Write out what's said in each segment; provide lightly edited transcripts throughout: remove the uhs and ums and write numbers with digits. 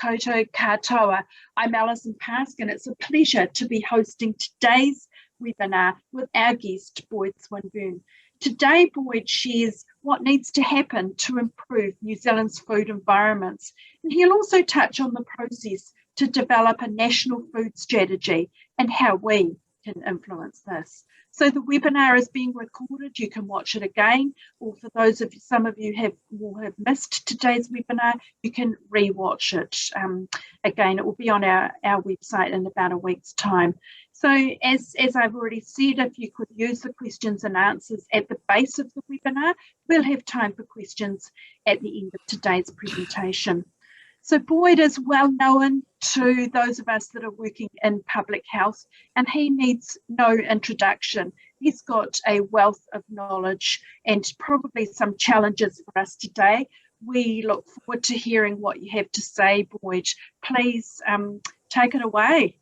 Koto katoa. I'm Alison Pask, and it's a pleasure to be hosting today's webinar with our guest, Boyd Swinburn. Today, Boyd shares what needs to happen to improve New Zealand's food environments, and he'll also touch on the process to develop a national food strategy and how we can influence this. So the webinar is being recorded. You can watch it again, or for those of you, some of you will have missed today's webinar, you can re-watch it again. It will be on our website in about a week's time. So as I've already said, if you could use the questions and answers at the base of the webinar, we'll have time for questions at the end of today's presentation. So Boyd is well known to those of us that are working in public health, and he needs no introduction. He's got a wealth of knowledge and probably some challenges for us today. We look forward to hearing what you have to say, Boyd. Please take it away.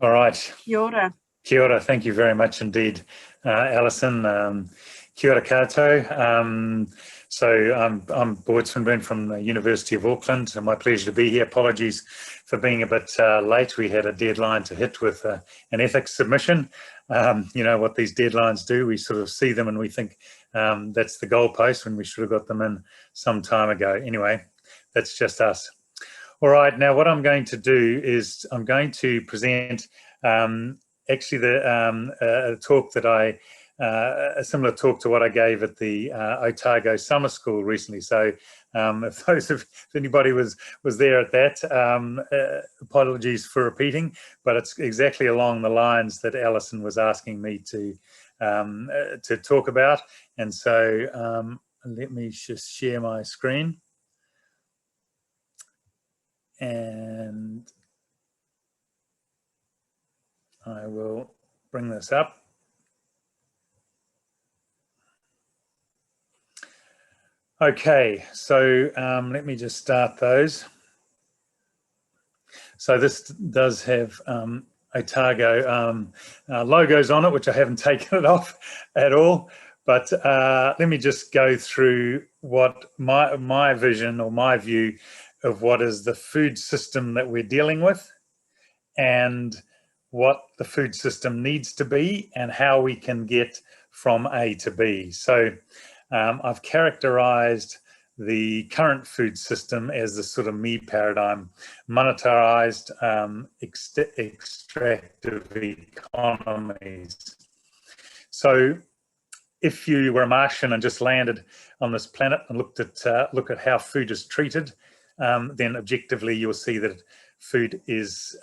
All right. Kia ora. Kia ora. Thank you very much indeed, Alison. Kia ora koutou. So I'm Boyd Swinburn from the University of Auckland, and my pleasure to be here. Apologies for being a bit late. We had a deadline to hit with an ethics submission. You know what these deadlines do. We sort of see them and we think that's the goalpost when we should have got them in some time ago. Anyway, that's just us. All right, now what I'm going to do is I'm going to present actually a talk that a similar talk to what I gave at the Otago Summer School recently. So if anybody was there at that, apologies for repeating, but it's exactly along the lines that Alison was asking me to talk about. And so let me just share my screen. And I will bring this up. Okay, so let me just start those. So this does have Otago logos on it, which I haven't taken it off at all. But let me just go through what my vision or my view of what is the food system that we're dealing with and what the food system needs to be and how we can get from A to B. So I've characterized the current food system as the sort of me paradigm, monetarized, extractive economies. So if you were a Martian and just landed on this planet and look at how food is treated, then objectively you'll see that food is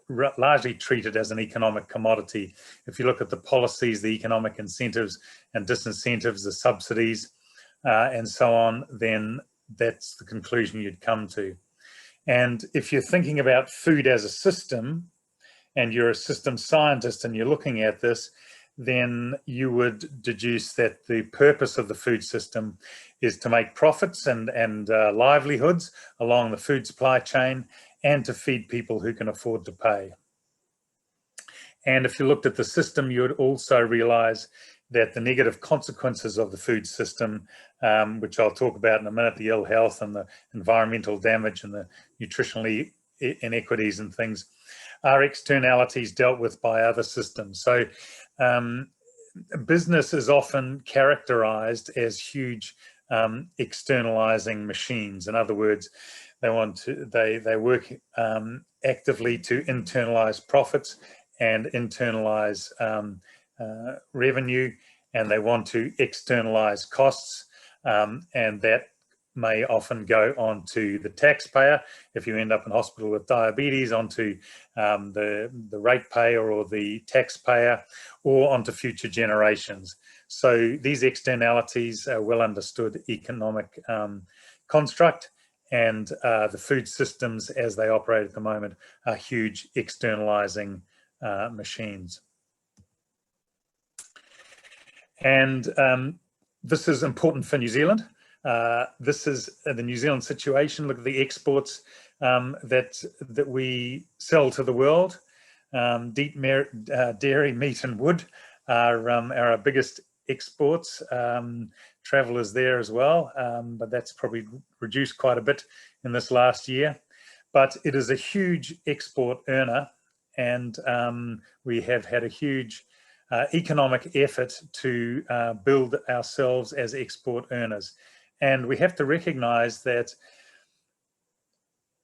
largely treated as an economic commodity. If you look at the policies, the economic incentives and disincentives, the subsidies, and so on, then that's the conclusion you'd come to. And if you're thinking about food as a system, and you're a system scientist and you're looking at this, then you would deduce that the purpose of the food system is to make profits and livelihoods along the food supply chain and to feed people who can afford to pay. And if you looked at the system, you would also realize that the negative consequences of the food system, which I'll talk about in a minute, the ill health and the environmental damage and the nutritional inequities and things, are externalities dealt with by other systems. So business is often characterized as huge externalizing machines. In other words, they work actively to internalize profits and internalize revenue, and they want to externalize costs, and that may often go on to the taxpayer if you end up in hospital with diabetes, onto the ratepayer or the taxpayer, or onto future generations. So these externalities are well understood economic construct, and the food systems as they operate at the moment are huge externalizing machines. And this is important for New Zealand. This is the New Zealand situation. Look at the exports that we sell to the world. Dairy, meat and wood are our biggest exports. Travel is there as well, but that's probably reduced quite a bit in this last year. but it is a huge export earner, and we have had a huge economic effort to build ourselves as export earners. And we have to recognize that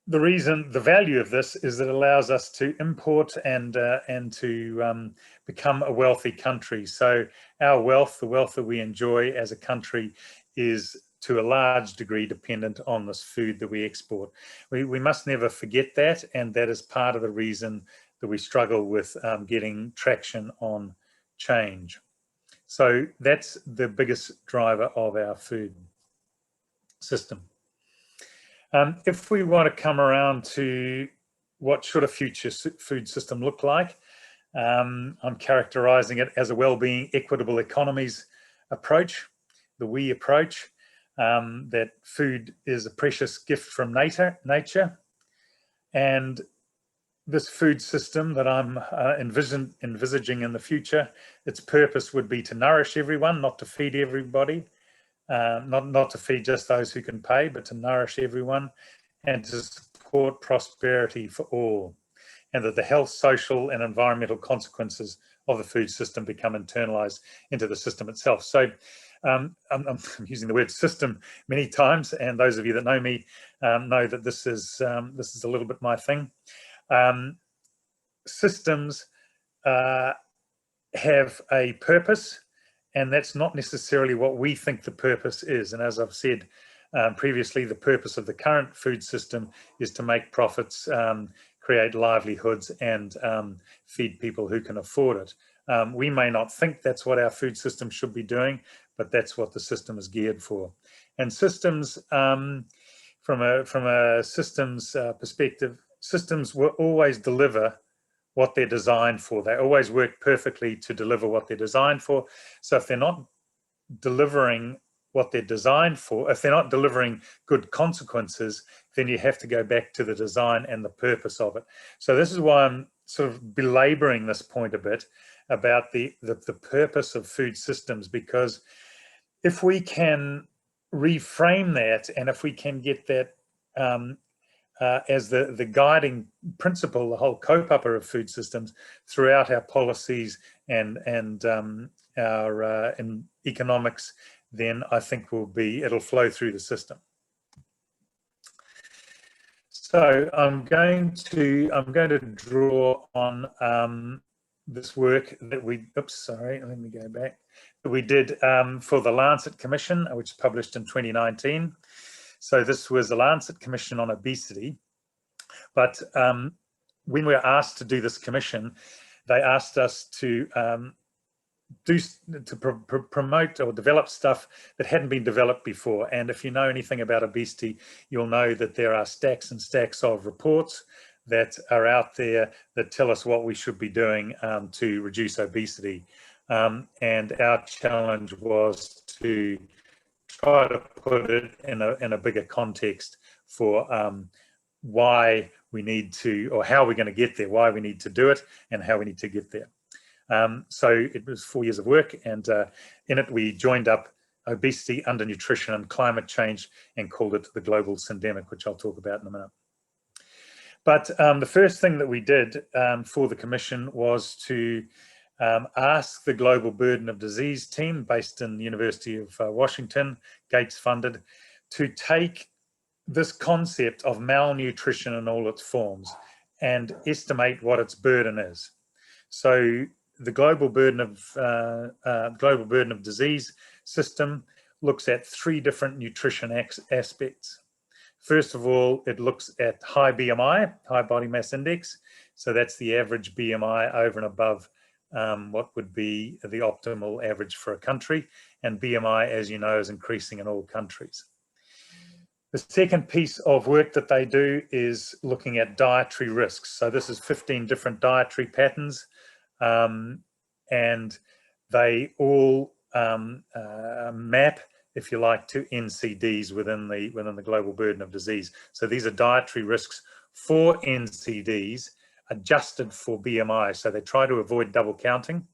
the value of this is that it allows us to import and to become a wealthy country. So our wealth, the wealth that we enjoy as a country, is to a large degree dependent on this food that we export. We must never forget that, and that is part of the reason that we struggle with getting traction on change. So that's the biggest driver of our food system. If we want to come around to what should a future food system look like, I'm characterizing it as a well-being, equitable economies approach, the we approach, that food is a precious gift from nature. And this food system that I'm envisaging in the future, its purpose would be to nourish everyone, not to feed everybody. Not to feed just those who can pay, but to nourish everyone and to support prosperity for all, and that the health, social and environmental consequences of the food system become internalized into the system itself. So I'm using the word system many times, and those of you that know me know that this is a little bit my thing. Systems have a purpose, and that's not necessarily what we think the purpose is. And as I've said previously, the purpose of the current food system is to make profits, create livelihoods, and feed people who can afford it. We may not think that's what our food system should be doing, but that's what the system is geared for. And systems, from a systems perspective, systems will always deliver what they're designed for. They always work perfectly to deliver what they're designed for. So if they're not delivering what they're designed for, if they're not delivering good consequences, then you have to go back to the design and the purpose of it. So this is why I'm sort of belaboring this point a bit about the purpose of food systems, because if we can reframe that, and if we can get that as the guiding principle, the whole kaupapa of food systems throughout our policies and our economics, then I think it'll flow through the system. So I'm going to draw on this work that we did for the Lancet Commission, which published in 2019. So this was the Lancet Commission on Obesity. But when we were asked to do this commission, they asked us to promote or develop stuff that hadn't been developed before. And if you know anything about obesity, you'll know that there are stacks and stacks of reports that are out there that tell us what we should be doing to reduce obesity. And our challenge was to try to put it in a bigger context for why we need to, or how we're going to get there, why we need to do it, and how we need to get there. So it was 4 years of work, and in it we joined up obesity, undernutrition, and climate change, and called it the global syndemic, which I'll talk about in a minute. But the first thing that we did for the commission was to ask the Global Burden of Disease team based in the University of Washington, Gates funded, to take this concept of malnutrition in all its forms and estimate what its burden is. So the global burden of disease system looks at 3 different nutrition aspects. First of all, it looks at high BMI, high body mass index. So that's the average BMI over and above what would be the optimal average for a country. And BMI, as you know, is increasing in all countries. The second piece of work that they do is looking at dietary risks. So this is 15 different dietary patterns, and they all map, if you like, to NCDs within the global burden of disease. So these are dietary risks for NCDs adjusted for BMI. So they try to avoid double counting.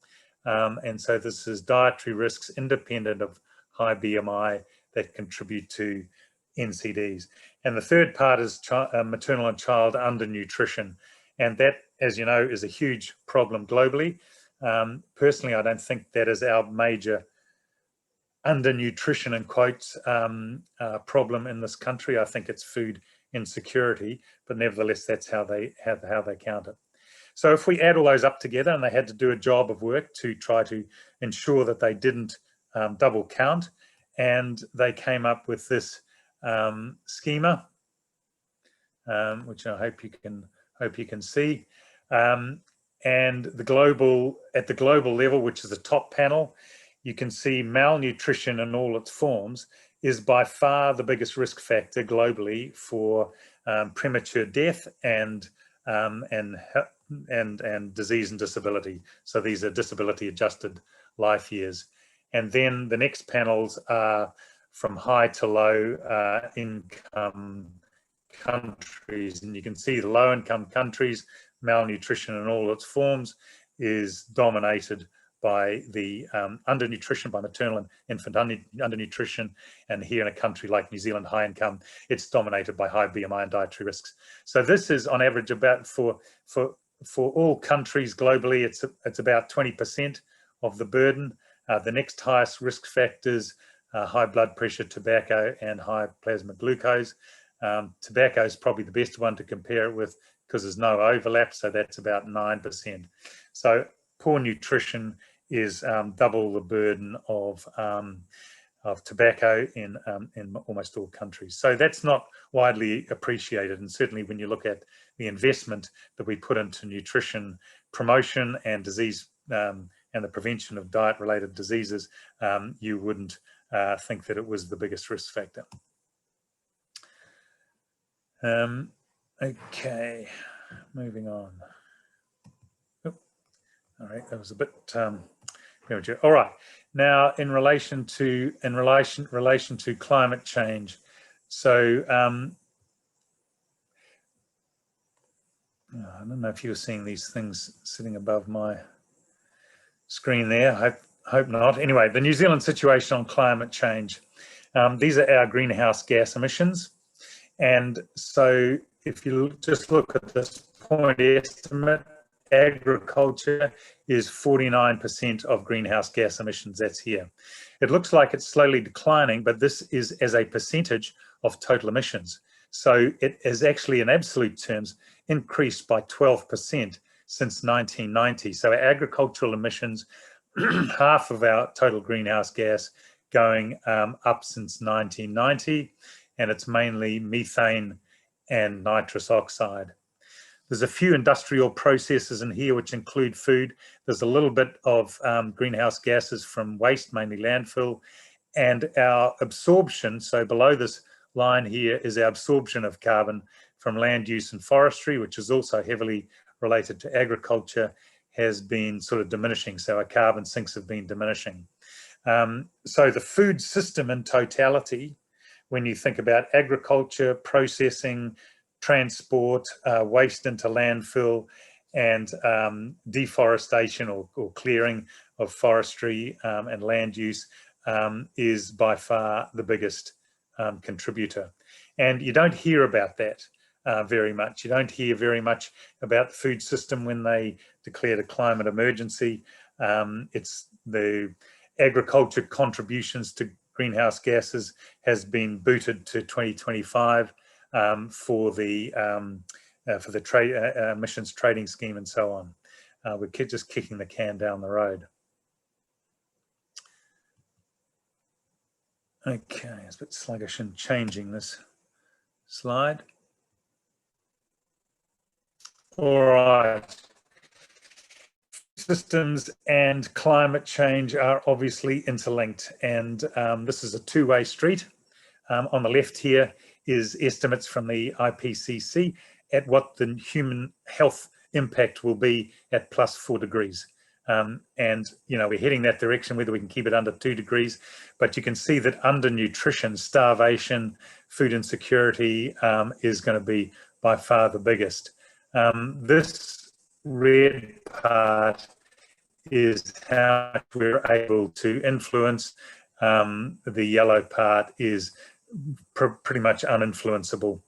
And so this is dietary risks independent of high BMI that contribute to NCDs. And the third part is maternal and child undernutrition. And that, as you know, is a huge problem globally. Personally, I don't think that is our major undernutrition, in quotes, problem in this country. I think it's food insecurity, but nevertheless, that's how they count it. So if we add all those up together, and they had to do a job of work to try to ensure that they didn't double count, and they came up with this schema, which I hope you can see. And at the global level, which is the top panel, you can see malnutrition in all its forms is by far the biggest risk factor globally for premature death and disease and disability. So these are disability adjusted life years. And then the next panels are from high to low income countries. And you can see the low income countries, malnutrition in all its forms is dominated by the undernutrition, by maternal and infant undernutrition. And here in a country like New Zealand, high income, it's dominated by high BMI and dietary risks. So this is on average about, for all countries globally, it's about 20% of the burden. The next highest risk factors, high blood pressure, tobacco, and high plasma glucose. Tobacco is probably the best one to compare it with because there's no overlap, so that's about 9%. So poor nutrition is double the burden of tobacco in almost all countries. So that's not widely appreciated, and certainly when you look at the investment that we put into nutrition promotion and disease and the prevention of diet-related diseases, you wouldn't think that it was the biggest risk factor. Okay, moving on. All right, that was a bit all right. Now, in relation to climate change, so I don't know if you were seeing these things sitting above my screen there. I hope not. Anyway, the New Zealand situation on climate change. These are our greenhouse gas emissions, and so if you just look at this point estimate, agriculture is 49% of greenhouse gas emissions. That's here. It looks like it's slowly declining, but this is as a percentage of total emissions. So it has actually, in absolute terms, increased by 12% since 1990. So our agricultural emissions, half of our total greenhouse gas, going up since 1990, and it's mainly methane and nitrous oxide. There's a few industrial processes in here which include food. There's a little bit of greenhouse gases from waste, mainly landfill, and our absorption, so below this line here is our absorption of carbon from land use and forestry, which is also heavily related to agriculture, has been sort of diminishing. So our carbon sinks have been diminishing. So the food system in totality, when you think about agriculture, processing, transport, waste into landfill, and deforestation or clearing of forestry and land use, is by far the biggest contributor. And you don't hear about that very much. You don't hear very much about the food system when they declared a climate emergency. It's the agriculture contributions to greenhouse gases has been booted to 2025 for the emissions trading scheme and so on. We're just kicking the can down the road. Okay, it's a bit sluggish in changing this slide. All right. Systems and climate change are obviously interlinked, and this is a two-way street. On the left here is estimates from the IPCC at what the human health impact will be at +4 degrees. And, you know, we're heading that direction, whether we can keep it under 2 degrees, but you can see that undernutrition, starvation, food insecurity is going to be by far the biggest. This red part is how we're able to influence. The yellow part is pretty much uninfluenceable.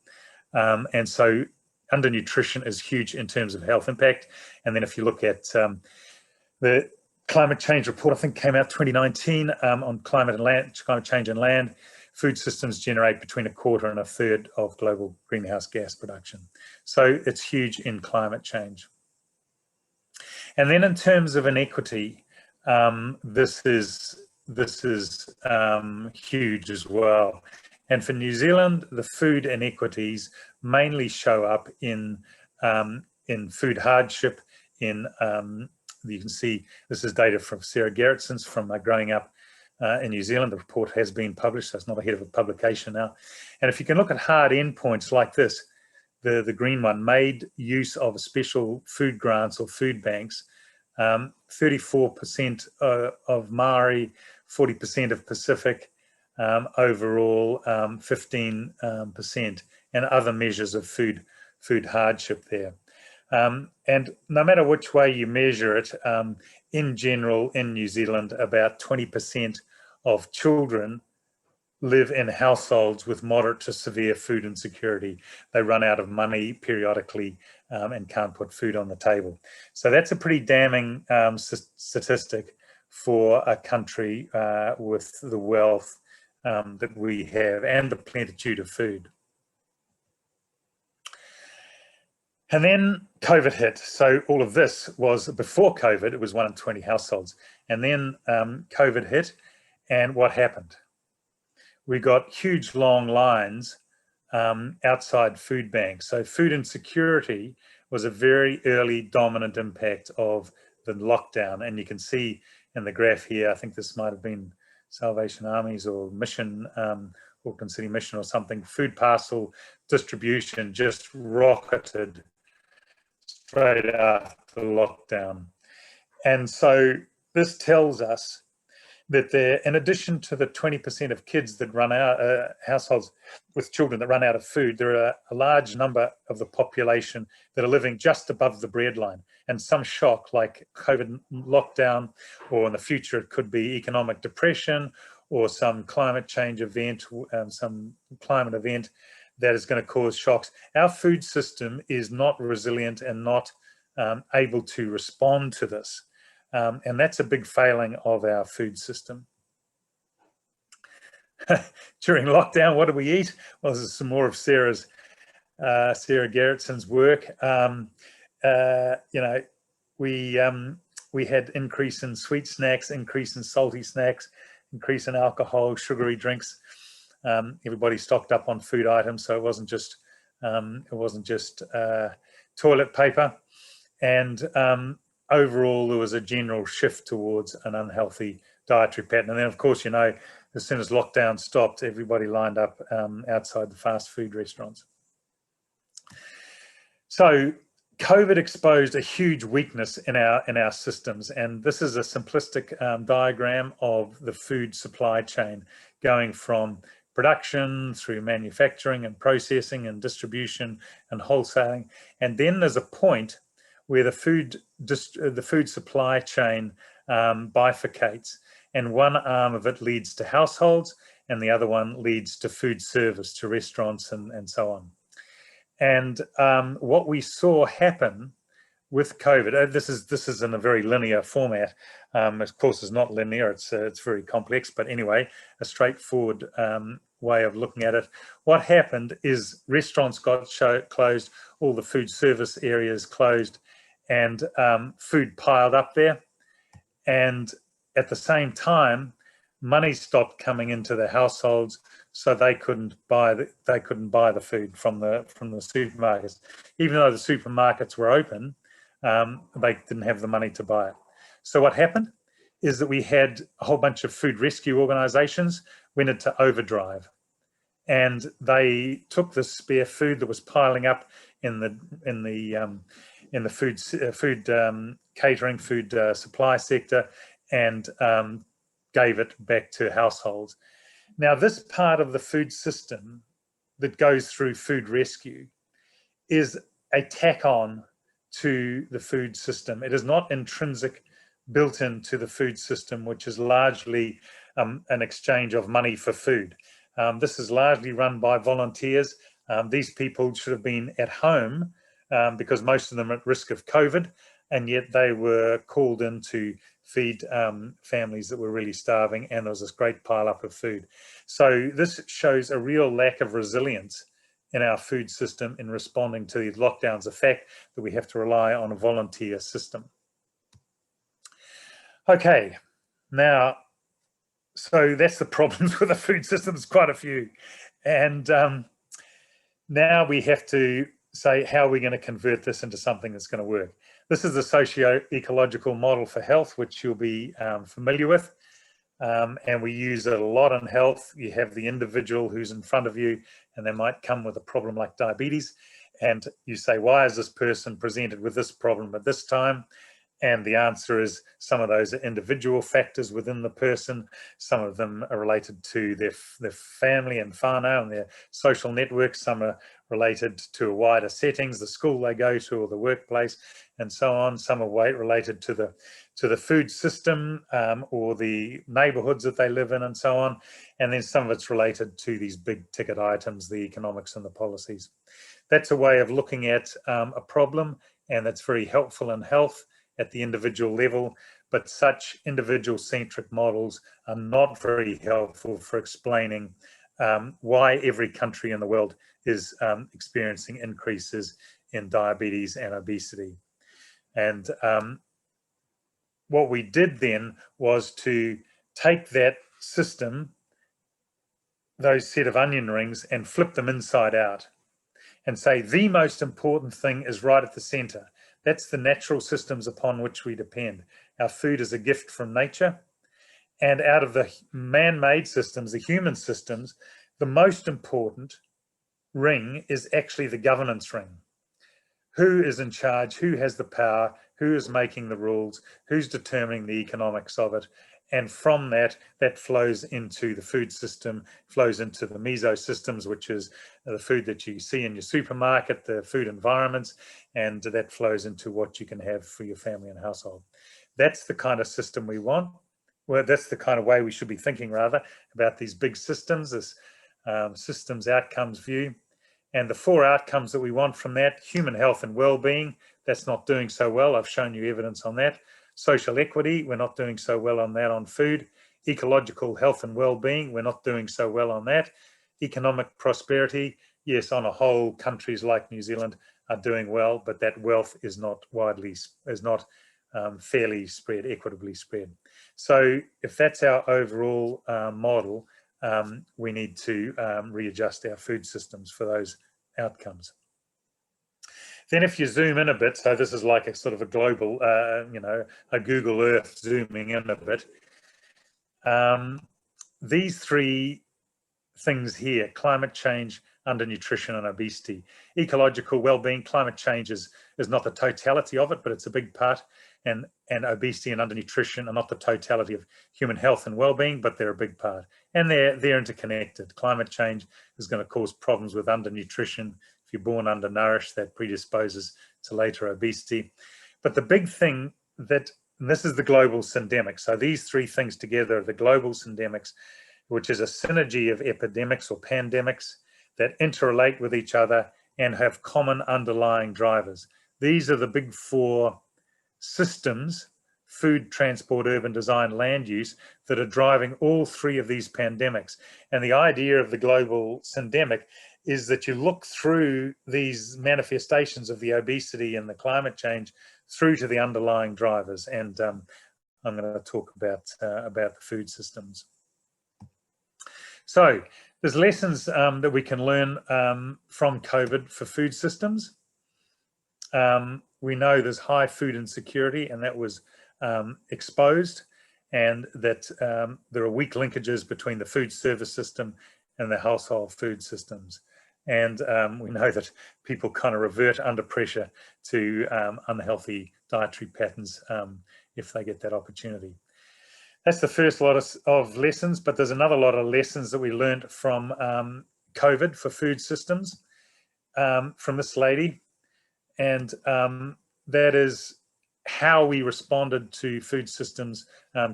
And so undernutrition is huge in terms of health impact. And then if you look at the climate change report, I think came out 2019 on climate change and land, food systems generate between 1/4 and 1/3 of global greenhouse gas production. So it's huge in climate change. And then in terms of inequity, this is huge as well. And for New Zealand, the food inequities mainly show up in food hardship. You can see this is data from Sarah Gerritson's from Growing Up in New Zealand. The report has been published, so it's not ahead of a publication now. And if you can look at hard endpoints like this, the green one, made use of special food grants or food banks, 34% of Maori, 40% of Pacific, overall 15%, and other measures of food hardship there. And no matter which way you measure it, in general, in New Zealand, about 20% of children live in households with moderate to severe food insecurity. They run out of money periodically and can't put food on the table. So that's a pretty damning statistic for a country with the wealth that we have and the plenitude of food. And then COVID hit. So all of this was before COVID, it was 1 in 20 households. And then COVID hit, and what happened? We got huge long lines outside food banks. So food insecurity was a very early dominant impact of the lockdown. And you can see in the graph here, I think this might have been Salvation Armies or Mission, Auckland City Mission or something, food parcel distribution just rocketed straight after lockdown. And so this tells us that there, in addition to the 20% of kids that run out, households with children that run out of food, there are a large number of the population that are living just above the breadline. And some shock, like COVID lockdown, or in the future it could be economic depression, or some climate change event, some climate event that is going to cause shocks. Our food system is not resilient and not able to respond to this. And that's a big failing of our food system. During lockdown, what do we eat? Well, this is some more of Sarah Gerritson's work. You know, we had increase in sweet snacks, increase in salty snacks, increase in alcohol, sugary drinks. Everybody stocked up on food items, so it wasn't just toilet paper. And overall, there was a general shift towards an unhealthy dietary pattern. And then, of course, you know, as soon as lockdown stopped, everybody lined up outside the fast food restaurants. So COVID exposed a huge weakness in our systems, and this is a simplistic diagram of the food supply chain, going from production through manufacturing and processing and distribution and wholesaling. And then there's a point where the food supply chain bifurcates, and one arm of it leads to households and the other one leads to food service, to restaurants and so on. And what we saw happen with COVID, this is in a very linear format. Of course, it's not linear, it's very complex, but anyway, a straightforward way of looking at it. What happened is restaurants got closed, all the food service areas closed, and food piled up there. And at the same time, money stopped coming into the households, so they couldn't buy the food from the supermarkets. Even though the supermarkets were open, they didn't have the money to buy it. So what happened is that we had a whole bunch of food rescue organizations went into overdrive, and they took the spare food that was piling up in the food catering, food supply sector, and gave it back to households. Now, this part of the food system that goes through food rescue is a tack on to the food system. It is not intrinsic, built into the food system, which is largely an exchange of money for food. This is largely run by volunteers. These people should have been at home because most of them are at risk of COVID, and yet they were called in to feed families that were really starving, and there was this great pile up of food. So this shows a real lack of resilience in our food system in responding to these lockdowns, the fact that we have to rely on a volunteer system. Okay, now, so that's the problems with the food system. There's quite a few. And now we have to say, how are we going to convert this into something that's going to work? This is the socio-ecological model for health, which you'll be familiar with. And we use it a lot in health. You have the individual who's in front of you, and they might come with a problem like diabetes. And you say, why is this person presented with this problem at this time? And the answer is some of those are individual factors within the person. Some of them are related to their family and whānau and their social networks. Some are related to wider settings, the school they go to or the workplace, and so on. Some are related to the food system or the neighbourhoods that they live in, and so on. And then some of it's related to these big ticket items, the economics and the policies. That's a way of looking at a problem, and that's very helpful in health at the individual level, but such individual-centric models are not very helpful for explaining why every country in the world is experiencing increases in diabetes and obesity. And what we did then was to take that system, those set of onion rings, and flip them inside out and say the most important thing is right at the center. That's the natural systems upon which we depend. Our food is a gift from nature. And out of the man-made systems, the human systems, the most important ring is actually the governance ring. Who is in charge? Who has the power? Who is making the rules? Who's determining the economics of it? And from that, that flows into the food system, flows into the mesosystems, which is the food that you see in your supermarket, the food environments, and that flows into what you can have for your family and household. That's the kind of system we want. Well, that's the kind of way we should be thinking, rather, about these big systems, this systems outcomes view. And the 4 outcomes that we want from that: human health and well-being, that's not doing so well. I've shown you evidence on that. Social equity, we're not doing so well on that on food. Ecological health and well-being, we're not doing so well on that. Economic prosperity, yes, on a whole, countries like New Zealand are doing well, but that wealth is not fairly spread, equitably spread. So if that's our overall model, we need to readjust our food systems for those outcomes. Then if you zoom in a bit, so this is like a sort of a global, a Google Earth zooming in a bit. These 3 things here: climate change, undernutrition and obesity. Ecological well-being, climate change is not the totality of it, but it's a big part. And obesity and undernutrition are not the totality of human health and well-being, but they're a big part. And they're interconnected. Climate change is going to cause problems with undernutrition. If you're born undernourished, that predisposes to later obesity. But the big thing and this is the global syndemic. So these 3 things together are the global syndemics, which is a synergy of epidemics or pandemics that interrelate with each other and have common underlying drivers. These are the big 4 systems: food, transport, urban design, land use, that are driving all 3 of these pandemics. And the idea of the global syndemic is that you look through these manifestations of the obesity and the climate change through to the underlying drivers. And I'm going to talk about the food systems. So there's lessons that we can learn from COVID for food systems. We know there's high food insecurity, and that was exposed, and that there are weak linkages between the food service system and the household food systems. And we know that people kind of revert under pressure to unhealthy dietary patterns if they get that opportunity. That's the first lot of lessons, but there's another lot of lessons that we learned from COVID for food systems from this lady. And that is how we responded to food systems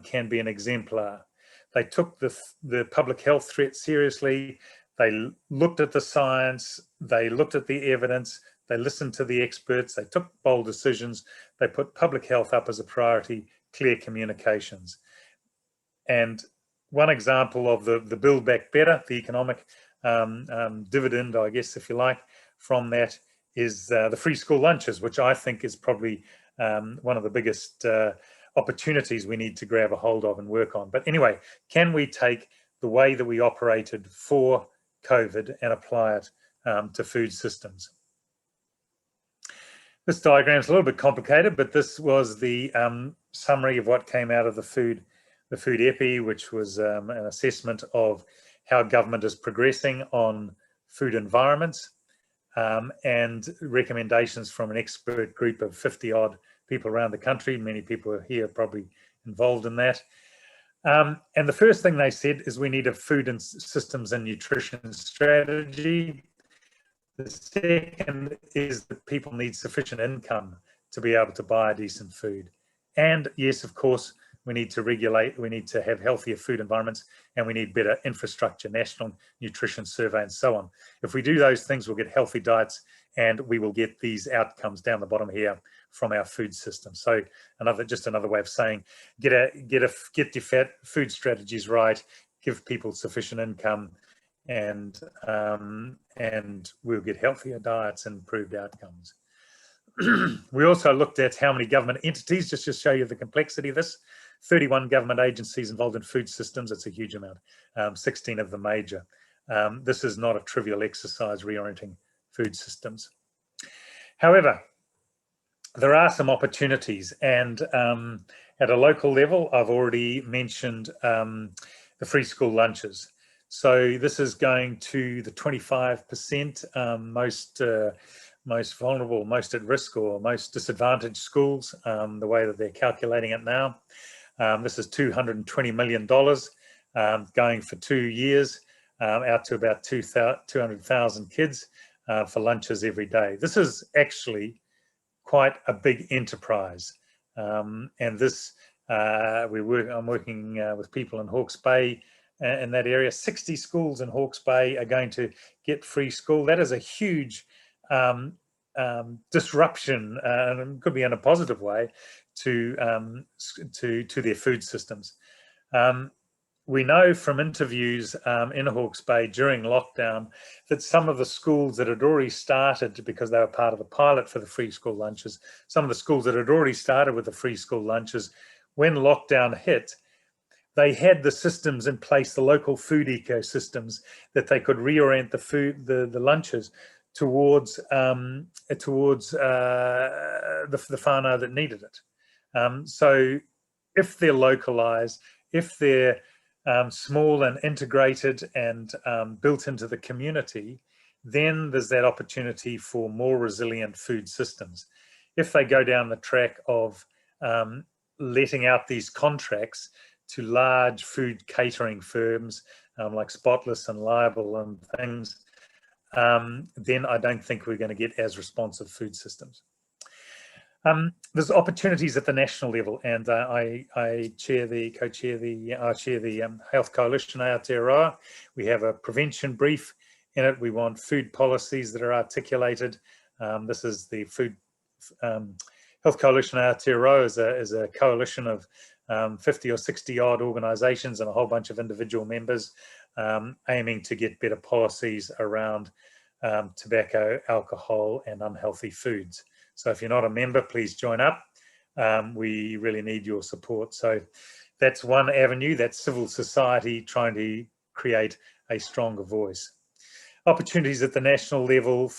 can be an exemplar. They took the public health threat seriously. They looked at the science. They looked at the evidence. They listened to the experts. They took bold decisions. They put public health up as a priority, clear communications. And one example of the Build Back Better, the economic dividend, I guess, if you like, from that is the free school lunches, which I think is probably one of the biggest opportunities we need to grab a hold of and work on. But anyway, can we take the way that we operated for COVID and apply it to food systems? This diagram is a little bit complicated, but this was the summary of what came out of the food epi, which was an assessment of how government is progressing on food environments, and recommendations from an expert group of 50-odd people around the country. Many people here are probably involved in that. And the first thing they said is we need a food and systems and nutrition strategy. The second is that people need sufficient income to be able to buy decent food. And yes, of course, we need to regulate, we need to have healthier food environments, and we need better infrastructure, national nutrition survey, and so on. If we do those things, we'll get healthy diets, and we will get these outcomes down the bottom here from our food system. So just another way of saying, get your food strategies right, give people sufficient income, and we'll get healthier diets and improved outcomes. We also looked at how many government entities, just to show you the complexity of this. 31 government agencies involved in food systems. It's a huge amount. 16 of the major. This is not a trivial exercise reorienting food systems. However, there are some opportunities, and at a local level, I've already mentioned the free school lunches. So this is going to the 25% most vulnerable, most at risk, or most disadvantaged schools, the way that they're calculating it now. This is $220 million going for 2 years, out to about 200,000 kids for lunches every day. This is actually quite a big enterprise. And this, I'm working with people in Hawke's Bay in that area. 60 schools in Hawke's Bay are going to get free school. That is a huge disruption, and it could be in a positive way, to their food systems. We know from interviews in Hawke's Bay during lockdown that some of the schools that had already started, because they were part of the pilot for the free school lunches, some of the schools that had already started with the free school lunches, when lockdown hit, they had the systems in place, the local food ecosystems, that they could reorient the lunches towards the whānau that needed it. So if they're localized, if they're small and integrated and built into the community, then there's that opportunity for more resilient food systems. If they go down the track of letting out these contracts to large food catering firms like Spotless and Liable and things, then I don't think we're going to get as responsive food systems. There's opportunities at the national level, and I chair the Health Coalition, Aotearoa. We have a prevention brief in it. We want food policies that are articulated. This is the Health Coalition Aotearoa is a coalition of 50 or 60 odd organisations and a whole bunch of individual members aiming to get better policies around tobacco, alcohol and unhealthy foods. So if you're not a member, please join up. We really need your support. So that's one avenue, that's civil society trying to create a stronger voice. Opportunities at the national level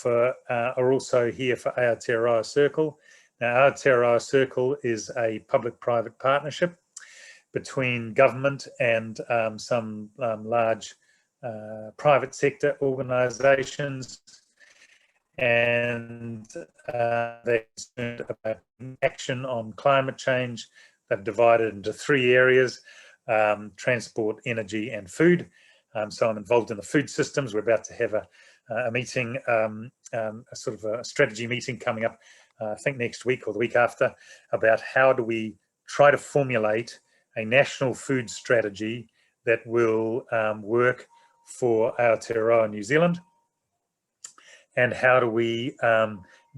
are also here for Aotearoa Circle. Now, Aotearoa Circle is a public-private partnership between government and some large private sector organisations, and they're concerned about action on climate change. They've divided into 3 areas: transport, energy and food. So I'm involved in the food systems. We're about to have a meeting, a sort of a strategy meeting coming up, I think next week or the week after, about how do we try to formulate a national food strategy that will work for Aotearoa New Zealand? And how do we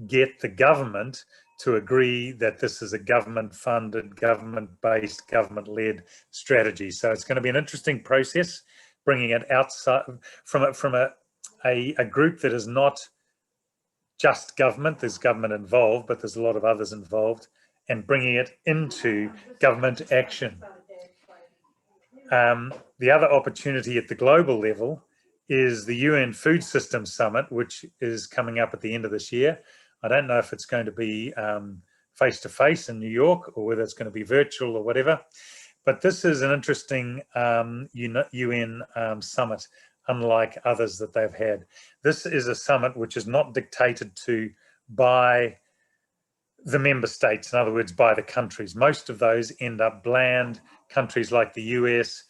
get the government to agree that this is a government-funded, government-based, government-led strategy? So it's going to be an interesting process, bringing it outside from a group that is not just government. There's government involved, but there's a lot of others involved, and bringing it into government action. The other opportunity at the global level is the UN Food Systems Summit, which is coming up at the end of this year. I don't know if it's going to be face-to-face in New York or whether it's going to be virtual or whatever. But this is an interesting UN summit, unlike others that they've had. This is a summit which is not dictated to by the member states, in other words, by the countries. Most of those end up bland. Countries like the US,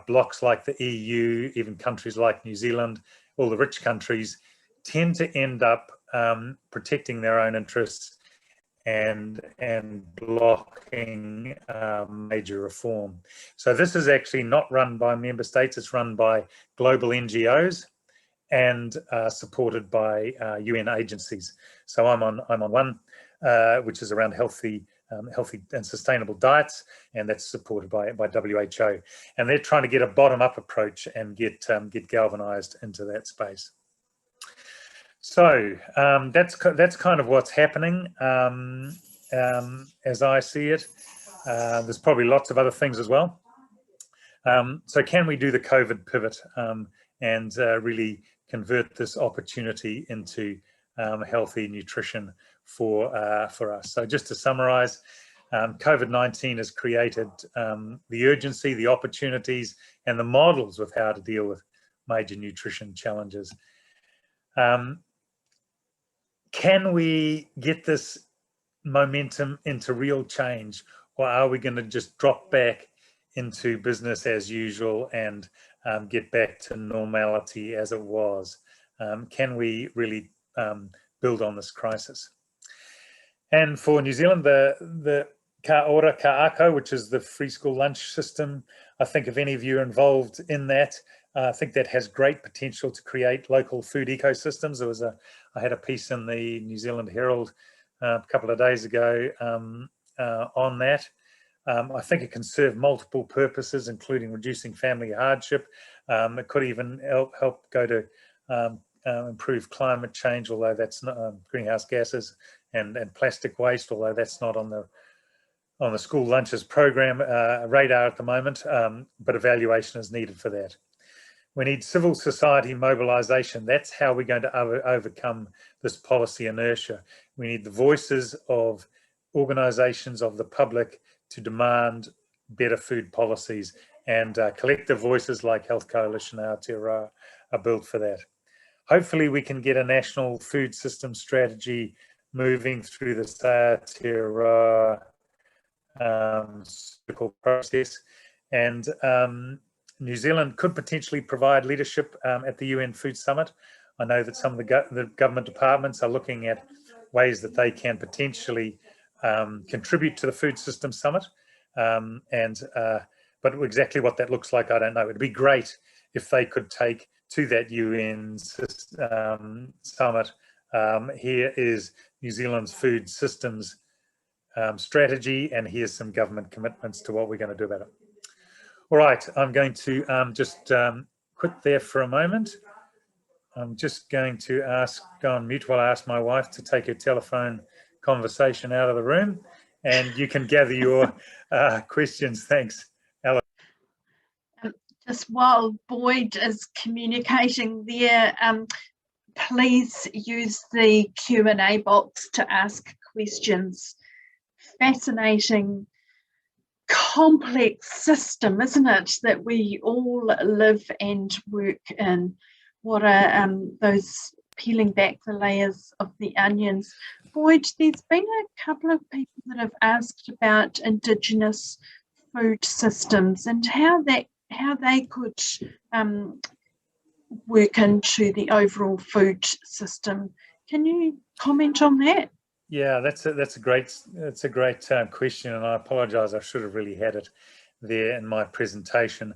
blocs like the EU, even countries like New Zealand, all the rich countries tend to end up protecting their own interests and blocking major reform. So this is actually not run by member states, it's run by global NGOs and supported by UN agencies. So I'm on one, which is around healthy and sustainable diets, and that's supported by WHO. And they're trying to get a bottom-up approach and get galvanized into that space. So that's kind of what's happening as I see it. There's probably lots of other things as well. So can we do the COVID pivot and really convert this opportunity into healthy nutrition for us? So just to summarize, COVID-19 has created the urgency, the opportunities, and the models with how to deal with major nutrition challenges. Can we get this momentum into real change, or are we going to just drop back into business as usual and get back to normality as it was? Can we really build on this crisis? And for New Zealand, the Ka Ora Ka Ako, which is the free school lunch system, I think if any of you are involved in that, I think that has great potential to create local food ecosystems. I had a piece in the New Zealand Herald a couple of days ago on that. I think it can serve multiple purposes, including reducing family hardship. It could even help go to improve climate change, although that's not greenhouse gases and plastic waste, although that's not on the school lunches program radar at the moment, but evaluation is needed for that. We need civil society mobilisation. That's how we're going to overcome this policy inertia. We need the voices of organisations of the public to demand better food policies, and collective voices like Health Coalition Aotearoa are built for that. Hopefully we can get a national food system strategy moving through this Aotearoa circle process, and New Zealand could potentially provide leadership at the UN Food Summit. I know that some of the government departments are looking at ways that they can potentially contribute to the Food System Summit. But exactly what that looks like, I don't know. It'd be great if they could take to that UN summit, here is New Zealand's food systems strategy, and here's some government commitments to what we're going to do about it. All right, I'm going to just quit there for a moment. I'm just going to go on mute while I ask my wife to take her telephone conversation out of the room, and you can gather your questions. Thanks, Ella. Just while Boyd is communicating there, please use the Q&A box to ask questions. Fascinating, complex system, isn't it, that we all live and work in? What are those peeling back the layers of the onions? Boyd, there's been a couple of people that have asked about Indigenous food systems and how they could work into the overall food system. Can you comment on that? Yeah, that's a great question, and I apologise. I should have really had it there in my presentation.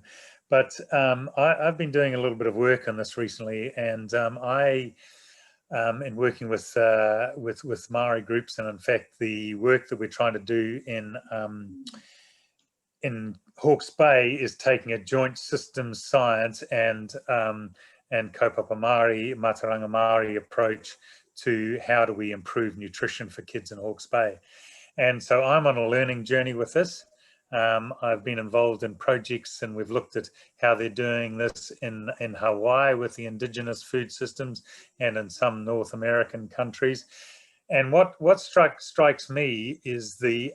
But I've been doing a little bit of work on this recently, and in working with Maori groups, and in fact, the work that we're trying to do in Hawke's Bay is taking a joint systems science and kaupapa Māori, Mātauranga Māori approach to how do we improve nutrition for kids in Hawke's Bay. And so I'm on a learning journey with this. I've been involved in projects, and we've looked at how they're doing this in Hawaii with the indigenous food systems and in some North American countries. And what strikes me is the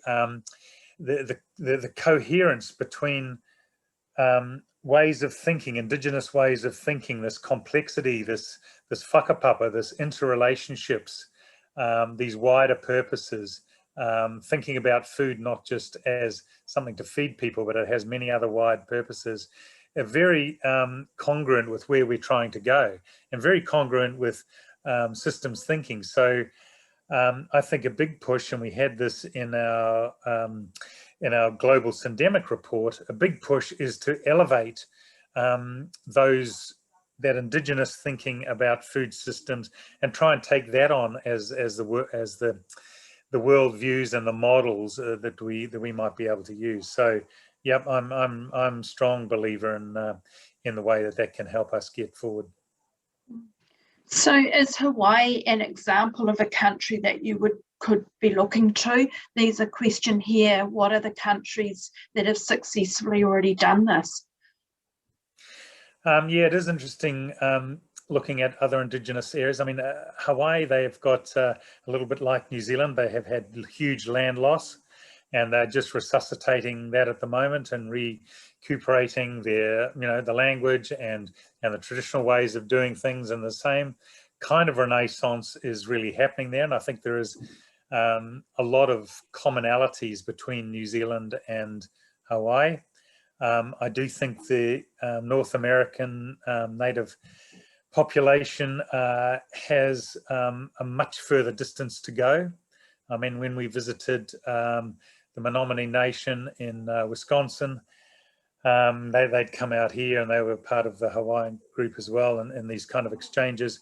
coherence between ways of thinking, indigenous ways of thinking, this complexity, this whakapapa, this interrelationships, these wider purposes. Thinking about food not just as something to feed people, but it has many other wide purposes, are very congruent with where we're trying to go, and very congruent with systems thinking. So I think a big push, and we had this in our global syndemic report, a big push is to elevate that indigenous thinking about food systems and try and take that on as the world views and the models that we might be able to use. So, yep, I'm a strong believer in the way that can help us get forward. So, is Hawaii an example of a country that you could be looking to? There's a question here: what are the countries that have successfully already done this? Yeah, it is interesting. Looking at other indigenous areas. I mean, Hawaii, they've got a little bit like New Zealand. They have had huge land loss, and they're just resuscitating that at the moment and recuperating their, the language and the traditional ways of doing things. And the same kind of renaissance is really happening there. And I think there is a lot of commonalities between New Zealand and Hawaii. I do think the North American native population has a much further distance to go. I mean, when we visited the Menominee Nation in Wisconsin, they'd come out here, and they were part of the Hawaiian group as well, in these kind of exchanges.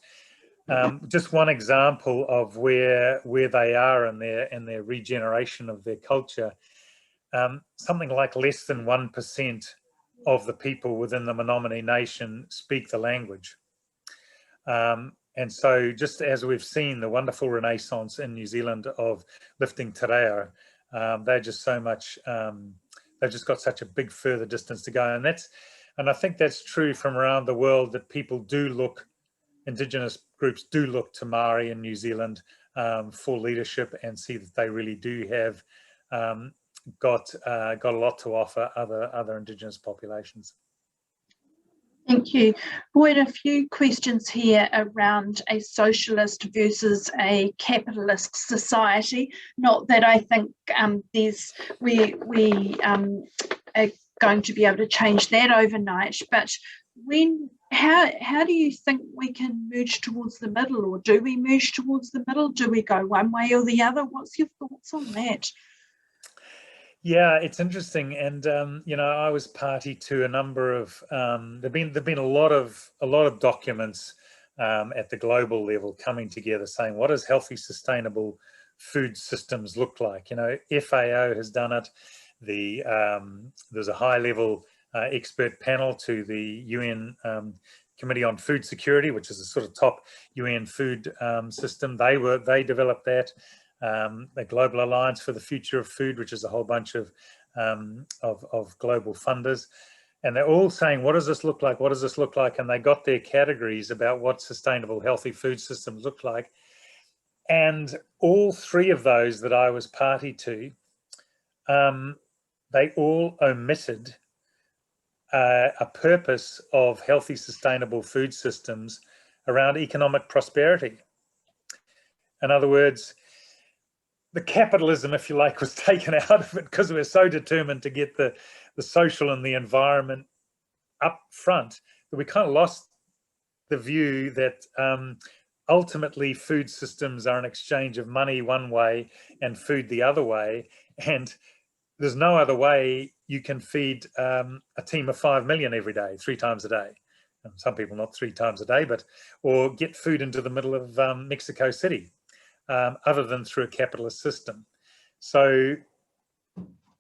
Just one example of where they are in their regeneration of their culture. Something like less than 1% of the people within the Menominee Nation speak the language. And so, just as we've seen the wonderful renaissance in New Zealand of lifting te reo, they're just so much, they've just got such a big further distance to go. And I think that's true from around the world, that people do look, indigenous groups do look to Maori in New Zealand for leadership, and see that they really do have got a lot to offer other indigenous populations. Thank you. Boyd, a few questions here around a socialist versus a capitalist society. Not that I think we are going to be able to change that overnight, but how do you think we can merge towards the middle, or do we merge towards the middle? Do we go one way or the other? What's your thoughts on that? Yeah, it's interesting, and I was party to a number of. There've been a lot of documents at the global level coming together, saying what does healthy, sustainable food systems look like? FAO has done it. There's a high-level expert panel to the UN Committee on Food Security, which is a sort of top UN food system. They developed that. The Global Alliance for the Future of Food, which is a whole bunch of global funders, and they're all saying, what does this look like? What does this look like? And they got their categories about what sustainable, healthy food systems look like. And all three of those that I was party to, they all omitted a purpose of healthy, sustainable food systems around economic prosperity. In other words, the capitalism, if you like, was taken out of it because we're so determined to get the social and the environment up front that we kind of lost the view that ultimately food systems are an exchange of money one way and food the other way. And there's no other way you can feed a team of 5 million every day, 3 times a day. Some people not 3 times a day, but or get food into the middle of Mexico City, other than through a capitalist system. So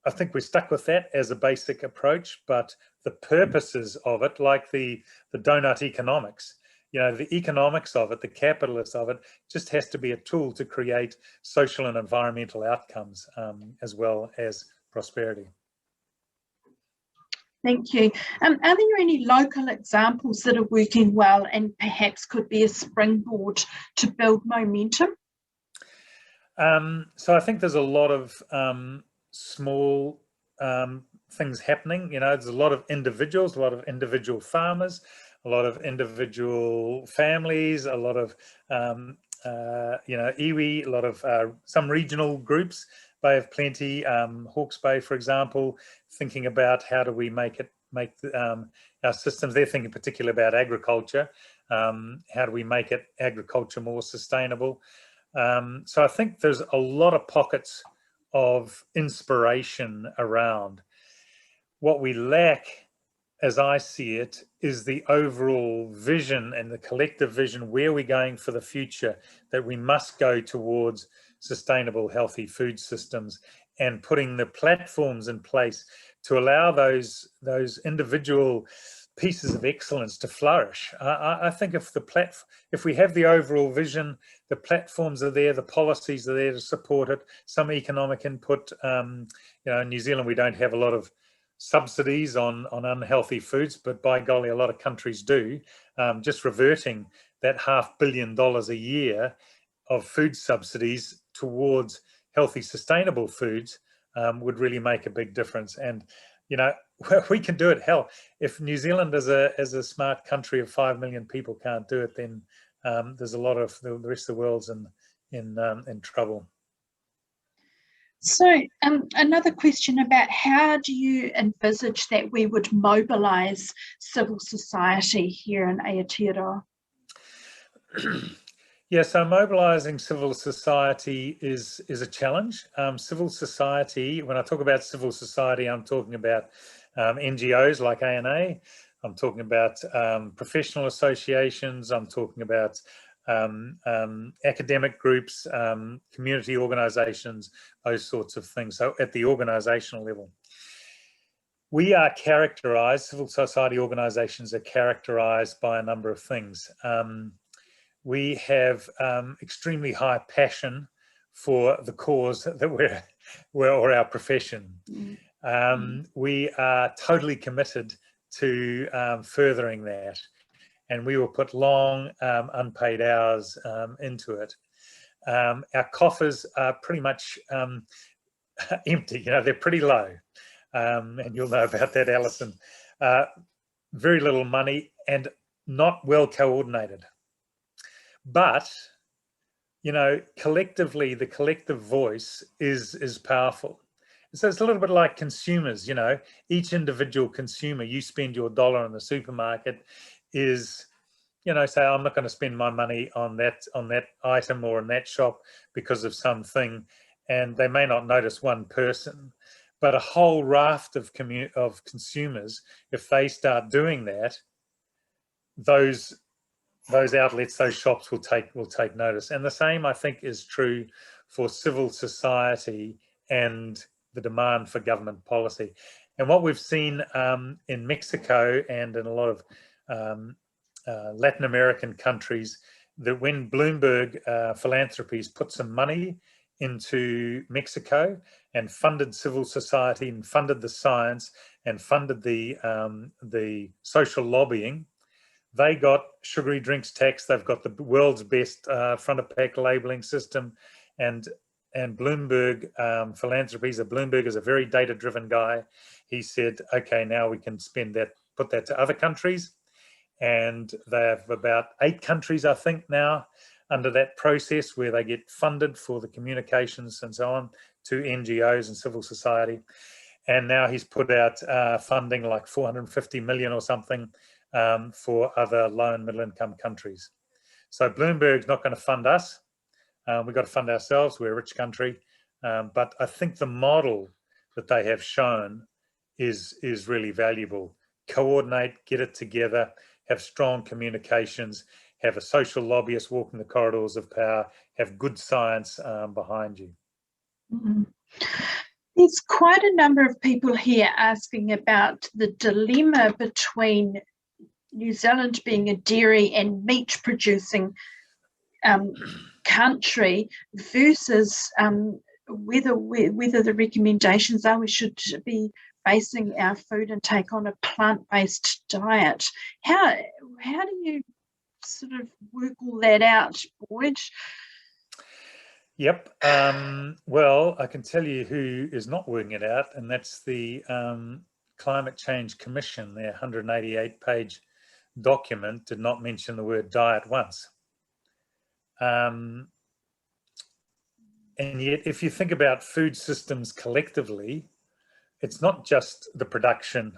I think we're stuck with that as a basic approach, but the purposes of it, like the donut economics, you know, the economics of it, the capitalists of it, just has to be a tool to create social and environmental outcomes, as well as prosperity. Thank you. Are there any local examples that are working well and perhaps could be a springboard to build momentum? So I think there's a lot of small things happening. You know, there's a lot of individuals, a lot of individual farmers, a lot of individual families, a lot of you know, iwi, a lot of some regional groups, Bay of Plenty, Hawke's Bay, for example, thinking about how do we make our systems. They're thinking particularly about agriculture. How do we make it agriculture more sustainable? So I think there's a lot of pockets of inspiration around. What we lack, as I see it, is the overall vision and the collective vision where we're going for the future, that we must go towards sustainable, healthy food systems, and putting the platforms in place to allow those individual pieces of excellence to flourish. I think if we have the overall vision, the platforms are there, the policies are there to support it, some economic input. You know, in New Zealand, we don't have a lot of subsidies on unhealthy foods, but by golly, a lot of countries do. Just reverting that $500 million a year of food subsidies towards healthy, sustainable foods would really make a big difference. And, you know, we can do it. Hell, if New Zealand as a smart country of 5 million people can't do it, then there's a lot of the rest of the world's in trouble. So another question about how do you envisage that we would mobilise civil society here in Aotearoa? Yeah, so mobilising civil society is a challenge. Civil society, when I talk about civil society, I'm talking about NGOs like ANA, I'm talking about professional associations, I'm talking about academic groups, community organisations, those sorts of things. So at the organisational level, we are characterised, civil society organisations are characterised by a number of things. We have extremely high passion for the cause that or our profession. We are totally committed to furthering that, and we will put long unpaid hours into it. Our coffers are pretty much empty, you know, they're pretty low, and you'll know about that, Alison. Very little money and not well coordinated. But, you know, collectively, the collective voice is powerful. So it's a little bit like consumers, you know, each individual consumer, you spend your dollar in the supermarket is, you know, say, I'm not going to spend my money on that item or in that shop because of something, and they may not notice one person, but a whole raft of consumers, if they start doing that, those outlets, those shops will take notice. And the same, I think, is true for civil society and the demand for government policy. And what we've seen in Mexico and in a lot of Latin American countries, that when Bloomberg Philanthropies put some money into Mexico and funded civil society and funded the science and funded the social lobbying, they got sugary drinks tax. They've got the world's best front of pack labeling system, and Bloomberg Philanthropies. Bloomberg is a very data driven guy. He said, okay, now we can spend that, put that to other countries, and they have about 8 countries, I think, now under that process where they get funded for the communications and so on to NGOs and civil society. And now he's put out funding like 450 million or something for other low and middle income countries. So Bloomberg's not going to fund us. We've got to fund ourselves. We're a rich country. But I think the model that they have shown is really valuable. Coordinate, get it together, have strong communications, have a social lobbyist walking the corridors of power, have good science behind you. Mm. There's quite a number of people here asking about the dilemma between New Zealand being a dairy and meat producing country versus whether the recommendations are we should be basing our food intake on a plant-based diet. How do you sort of work all that out, Boyd? Yep. Well, I can tell you who is not working it out, and that's the Climate Change Commission. Their 188-page document did not mention the word diet once. And yet, if you think about food systems collectively, it's not just the production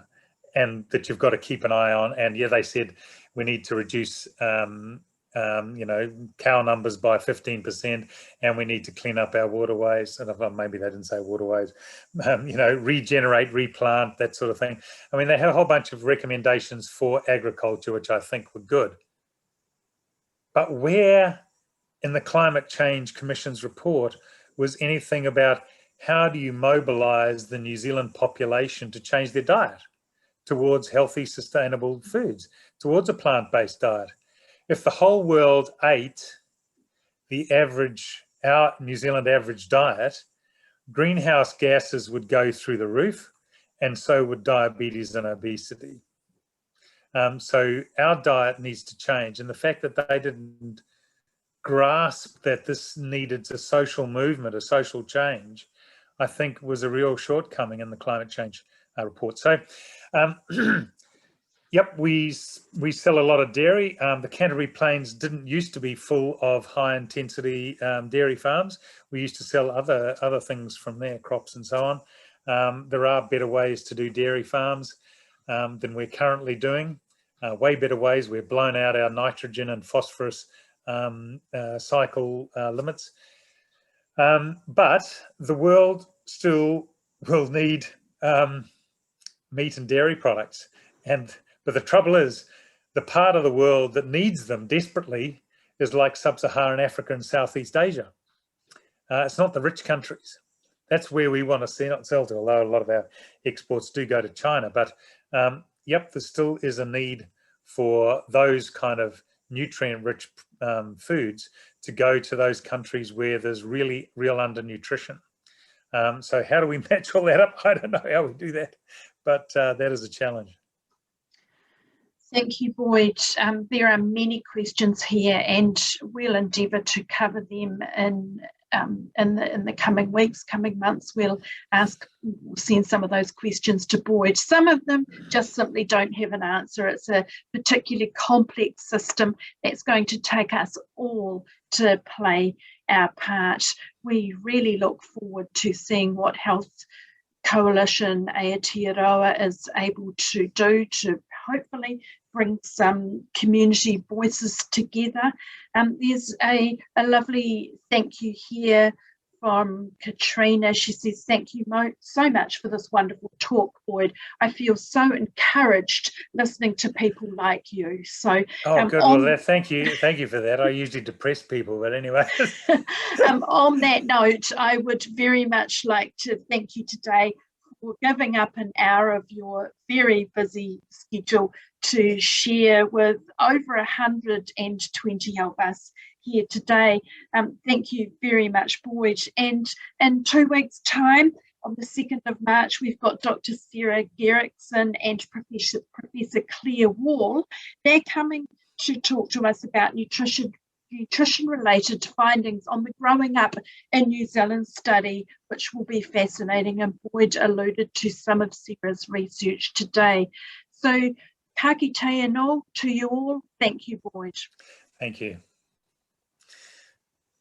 and that you've got to keep an eye on. And yeah, they said we need to reduce you know, cow numbers by 15%, and we need to clean up our waterways. And maybe they didn't say waterways, you know, regenerate, replant, that sort of thing. I mean, they had a whole bunch of recommendations for agriculture, which I think were good. But where in the Climate Change Commission's report was anything about how do you mobilize the New Zealand population to change their diet towards healthy, sustainable foods, towards a plant-based diet? If the whole world ate our New Zealand average diet, greenhouse gases would go through the roof, and so would diabetes and obesity. So our diet needs to change. And the fact that they didn't grasp that this needed a social movement, a social change, I think was a real shortcoming in the climate change report. So, yep, we sell a lot of dairy. The Canterbury Plains didn't used to be full of high-intensity dairy farms. We used to sell other things from there, crops and so on. There are better ways to do dairy farms than we're currently doing. Way better ways. We've blown out our nitrogen and phosphorus cycle limits. But the world still will need meat and dairy products. But the trouble is, the part of the world that needs them desperately is like sub-Saharan Africa and Southeast Asia. It's not the rich countries. That's where we want to sell to, although a lot of our exports do go to China. But yep, there still is a need for those kind of nutrient-rich foods to go to those countries where there's real undernutrition. So how do we match all that up? I don't know how we do that, but that is a challenge. Thank you, Boyd. There are many questions here, and we'll endeavour to cover them in the coming weeks, coming months. We'll send some of those questions to Boyd. Some of them just simply don't have an answer. It's a particularly complex system that's going to take us all to play our part. We really look forward to seeing what Health Coalition Aotearoa is able to do to hopefully bring some community voices together. There's a lovely thank you here from Katrina. She says, thank you so much for this wonderful talk, Boyd. I feel so encouraged listening to people like you. So, good. Well, thank you for that. I usually depress people, but anyway. On that note, I would very much like to thank you today for giving up an hour of your very busy schedule to share with over 120 of us here today. Thank you very much, Boyd. And in 2 weeks' time, on the 2nd of March, we've got Dr. Sarah Gerrickson and Professor Claire Wall. They're coming to talk to us about nutrition-related findings on the Growing Up in New Zealand study, which will be fascinating, and Boyd alluded to some of Sarah's research today. So, ka kite anō to you all. Thank you, Boyd. Thank you.